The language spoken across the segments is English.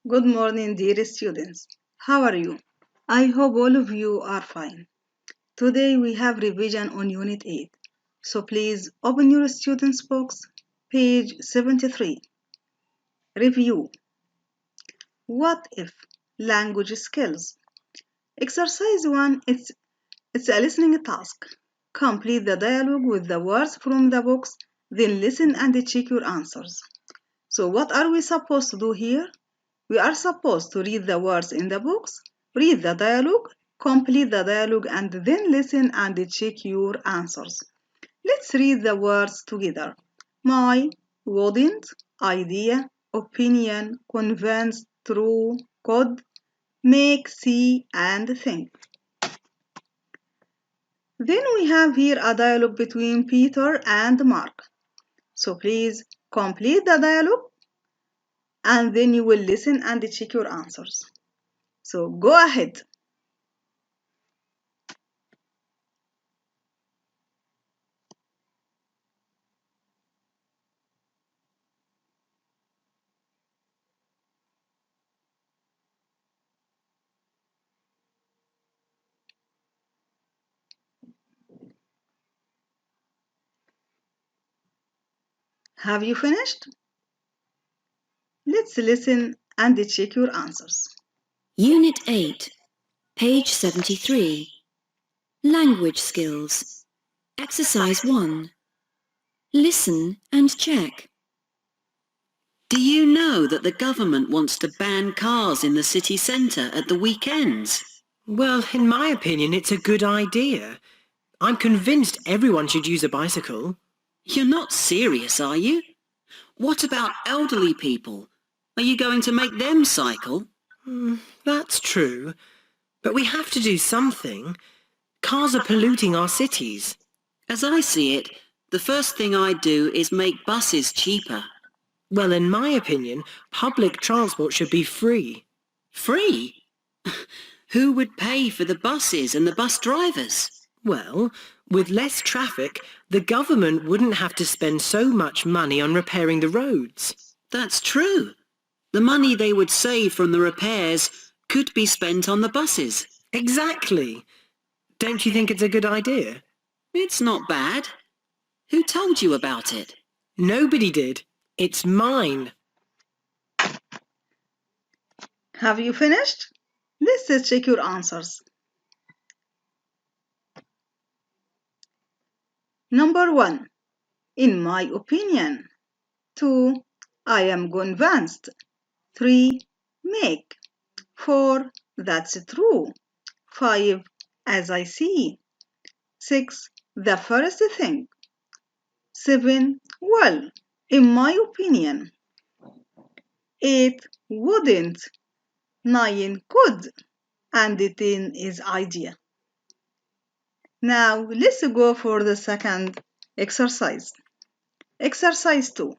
Good morning, dear students. How are you? I hope all of you are fine. Today we have revision on Unit 8. So please open your students' books, page 73. Review. What if? Language skills. Exercise 1. It's a listening task. Complete the dialogue with the words from the books, then listen and check your answers. So what are we supposed to do here? We are supposed to read the words in the books, read the dialogue, complete the dialogue, and then listen and check your answers. Let's read the words together. My, wouldn't, idea, opinion, convince, true, could, make, see, and think. Then we have here a dialogue between Peter and Mark. So please complete the dialogue and then you will listen and check your answers. So go ahead. Have you finished? Let's listen and check your answers. Unit 8, page 73. Language skills. Exercise 1. Listen and check. Do you know that the government wants to ban cars in the city centre at the weekends? Well, in my opinion, it's a good idea. I'm convinced everyone should use a bicycle. You're not serious, are you? What about elderly people? Are you going to make them cycle? That's true. But we have to do something. Cars are polluting our cities. As I see it, the first thing I'd do is make buses cheaper. Well, in my opinion, public transport should be free. Free? Who would pay for the buses and the bus drivers? Well, with less traffic, the government wouldn't have to spend so much money on repairing the roads. That's true. The money they would save from the repairs could be spent on the buses. Exactly. Don't you think it's a good idea? It's not bad. Who told you about it? Nobody did. It's mine. Have you finished? Let's check your answers. Number 1. In my opinion. 2. I am convinced. 3. Make. 4. That's true. 5. As I see. 6. The first thing. 7. Well, in my opinion. 8. Wouldn't. 9. Could. And 10 is idea. Now let's go for the second exercise. Exercise 2.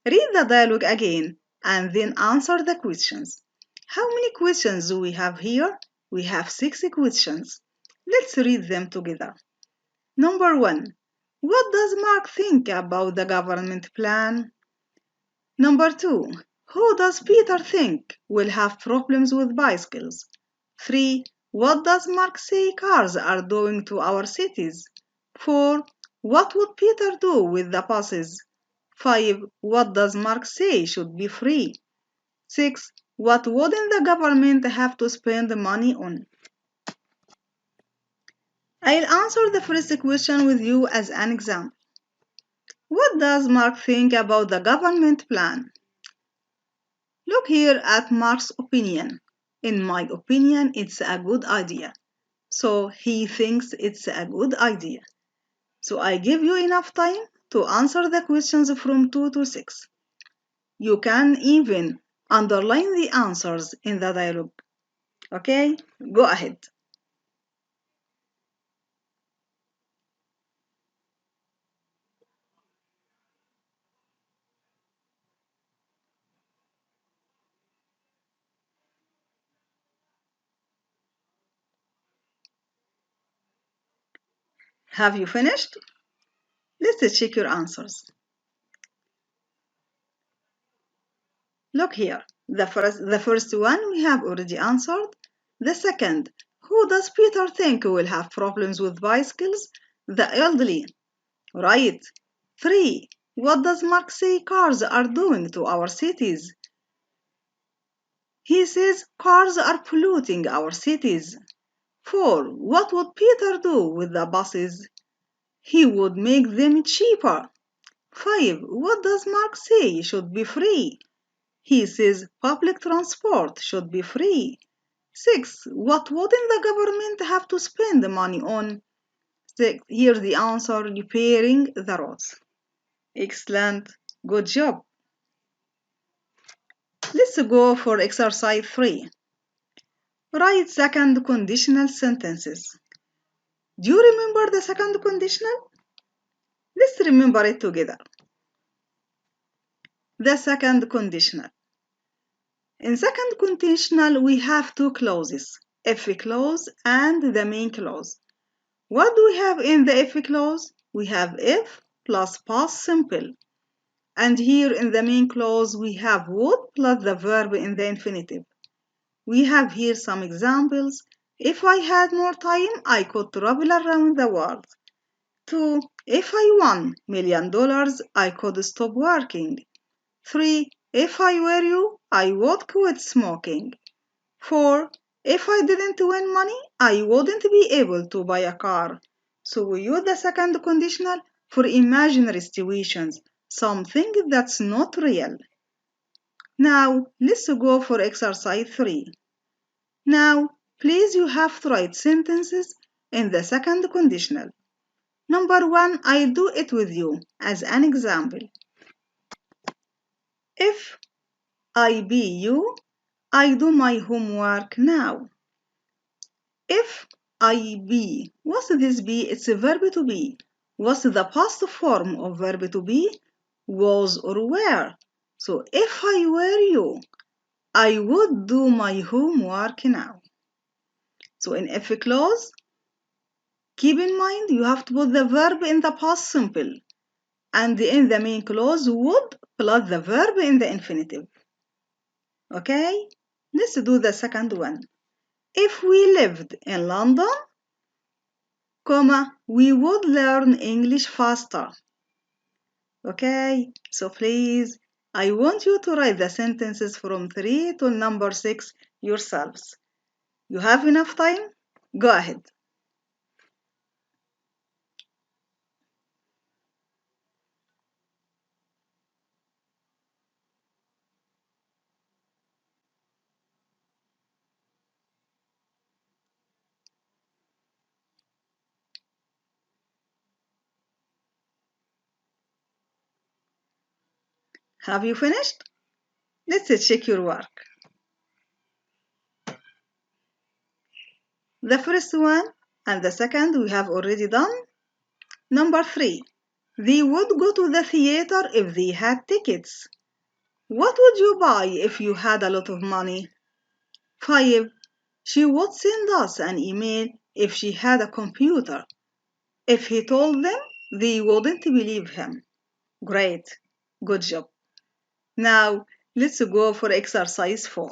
Read the dialogue again and then answer the questions. How many questions do we have here? We have 6 questions. Let's read them together. Number 1. What does Mark think about the government plan? Number 2. Who does Peter think will have problems with bicycles? 3. What does Mark say cars are doing to our cities? 4. What would Peter do with the buses? 5. What does Mark say should be free? 6. What wouldn't the government have to spend money on? I'll answer the first question with you as an example. What does Mark think about the government plan? Look here at Mark's opinion. In my opinion, it's a good idea. So he thinks it's a good idea. So I give you enough time to answer the questions from 2 to 6. You can even underline the answers in the dialogue. Okay, go ahead. Have you finished? Let's check your answers. Look here. The first one we have already answered. The second, who does Peter think will have problems with bicycles? The elderly. Right. 3. What does Mark say cars are doing to our cities? He says cars are polluting our cities. 4. What would Peter do with the buses? He would make them cheaper. 5. What does Mark say should be free? He says public transport should be free. 6. What wouldn't the government have to spend money on? 6. Here's the answer, repairing the roads. Excellent. Good job. Let's go for exercise 3. Write second conditional sentences. Do you remember the second conditional? Let's remember it together. The second conditional. In second conditional, we have two clauses, if clause and the main clause. What do we have in the if clause? We have if plus past simple. And here in the main clause, we have would plus the verb in the infinitive. We have here some examples. If I had more time, I could travel around the world. 2. If I won $1,000,000, I could stop working. 3. If I were you, I would quit smoking. 4. If I didn't win money, I wouldn't be able to buy a car. So we use the second conditional for imaginary situations, something that's not real. Now, let's go for exercise 3. Now, please you have to write sentences in the second conditional. Number 1, I'll do it with you as an example. If I be you, I do my homework now. If I be, what's this be? It's a verb to be. What's the past form of verb to be? Was or were. So if I were you, I would do my homework now. So in if clause, keep in mind you have to put the verb in the past simple. And in the main clause, would plus the verb in the infinitive. Okay? Let's do the second one. If we lived in London, we would learn English faster. Okay, so please, I want you to write the sentences from 3 to number 6 yourselves. You have enough time? Go ahead. Have you finished? Let's check your work. The first one and the second we have already done. Number 3. They would go to the theater if they had tickets. What would you buy if you had a lot of money? 5. She would send us an email if she had a computer. If he told them, they wouldn't believe him. Great. Good job. Now, let's go for exercise 4.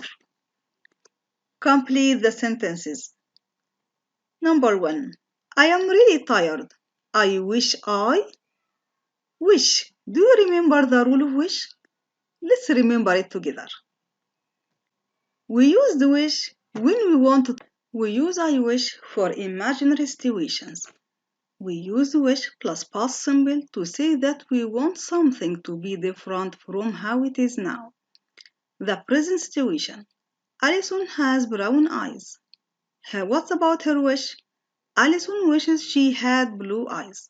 Complete the sentences. Number 1. I am really tired. I wish I... Wish. Do you remember the rule of wish? Let's remember it together. We use the wish when we want to. We use I wish for imaginary situations. We use wish plus past simple to say that we want something to be different from how it is now. The present situation. Alison has brown eyes. What about her wish? Alison wishes she had blue eyes.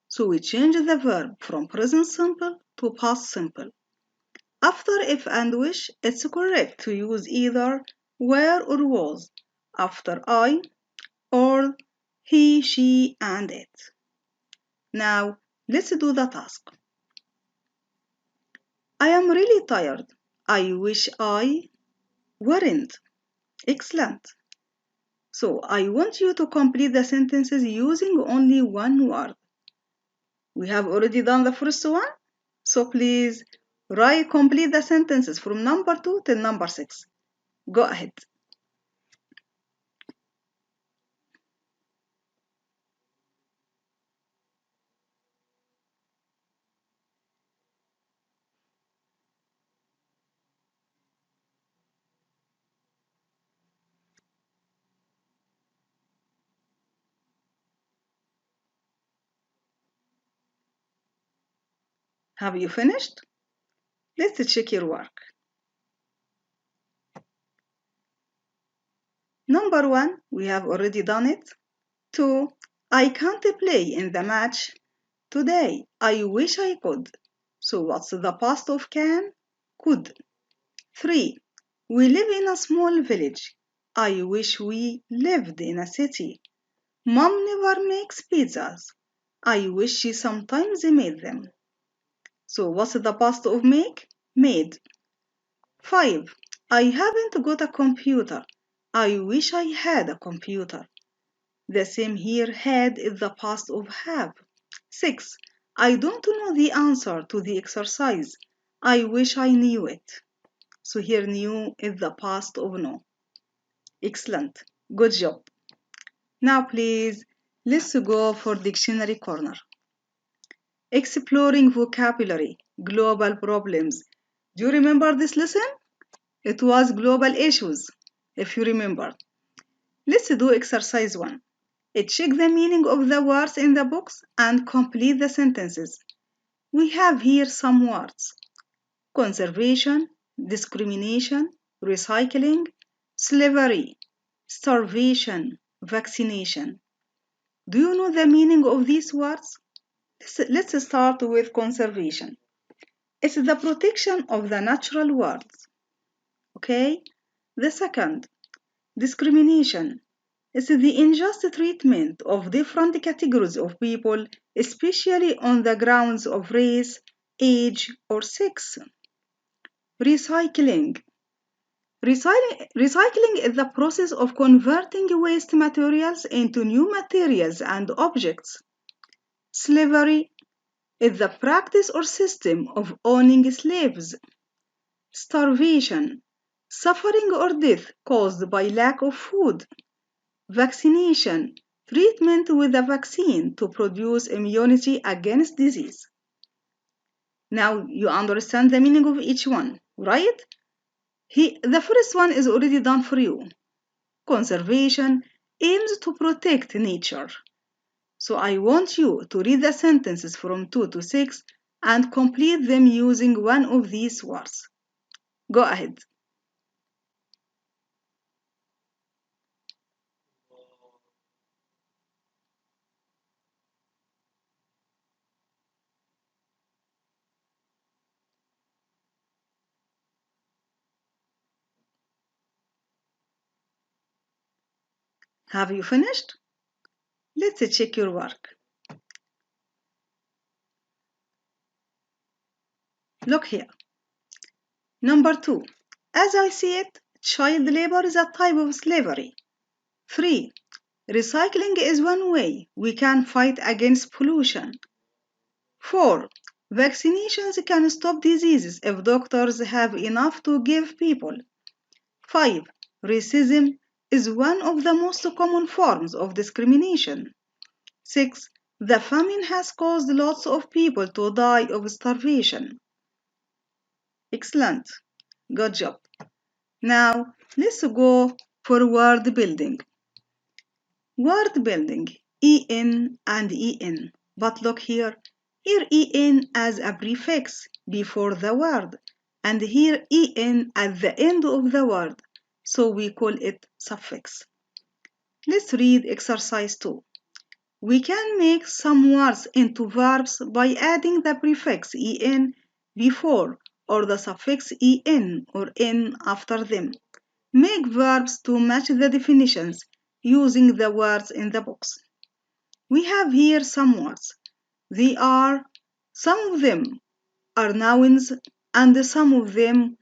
So we change the verb from present simple to past simple. After if and wish, it's correct to use either were or was after I or he, she, and it. Now, let's do the task. I am really tired. I wish I weren't. Excellent. So, I want you to complete the sentences using only one word. We have already done the first one, so please Complete the sentences from number 2 till number 6. Go ahead. Have you finished? Let's check your work. Number 1, we have already done it. 2, I can't play in the match today. I wish I could. So what's the past of can? Could. 3, we live in a small village. I wish we lived in a city. Mom never makes pizzas. I wish she sometimes made them. So what's the past of make? Made. 5. I haven't got a computer. I wish I had a computer. The same here, had is the past of have. 6. I don't know the answer to the exercise. I wish I knew it. So here knew is the past of know. Excellent. Good job. Now please, let's go for dictionary corner. Exploring vocabulary, global problems. Do you remember this lesson? It was global issues, if you remember. Let's do exercise 1. Check the meaning of the words in the box and complete the sentences. We have here some words: conservation, discrimination, recycling, slavery, starvation, vaccination. Do you know the meaning of these words? Let's start with conservation. It's the protection of the natural world. Okay? The second, discrimination. It's the unjust treatment of different categories of people, especially on the grounds of race, age, or sex. Recycling. Recycling is the process of converting waste materials into new materials and objects. Slavery is the practice or system of owning slaves. Starvation, suffering or death caused by lack of food. Vaccination, treatment with a vaccine to produce immunity against disease. Now you understand the meaning of each one, right? The first one is already done for you. Conservation aims to protect nature. So I want you to read the sentences from 2 to 6 and complete them using one of these words. Go ahead. Have you finished? Let's check your work. Look here. Number 2. As I see it, child labor is a type of slavery. 3. Recycling is one way we can fight against pollution. 4. Vaccinations can stop diseases if doctors have enough to give people. 5. Racism is one of the most common forms of discrimination. 6. The famine has caused lots of people to die of starvation. Excellent. Good job. Now, let's go for word building. Word building, en and en. But look here. Here en as a prefix before the word, and here en at the end of the word, so we call it suffix. Let's read exercise 2. We can make some words into verbs by adding the prefix en before or the suffix en or n after them. Make verbs to match the definitions using the words in the box. We have here some words. Some of them are nouns and some of them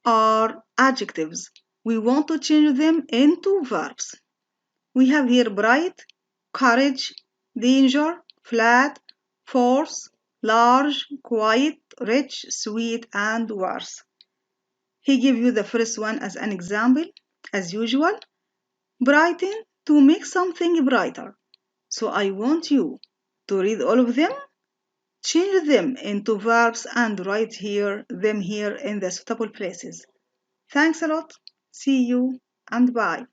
are adjectives. We want to change them into verbs. We have here bright, courage, danger, flat, force, large, quiet, rich, sweet, and worse. He gave you the first one as an example, as usual, brighten to make something brighter. So I want you to read all of them, change them into verbs and write them here in the suitable places. Thanks a lot. See you and bye.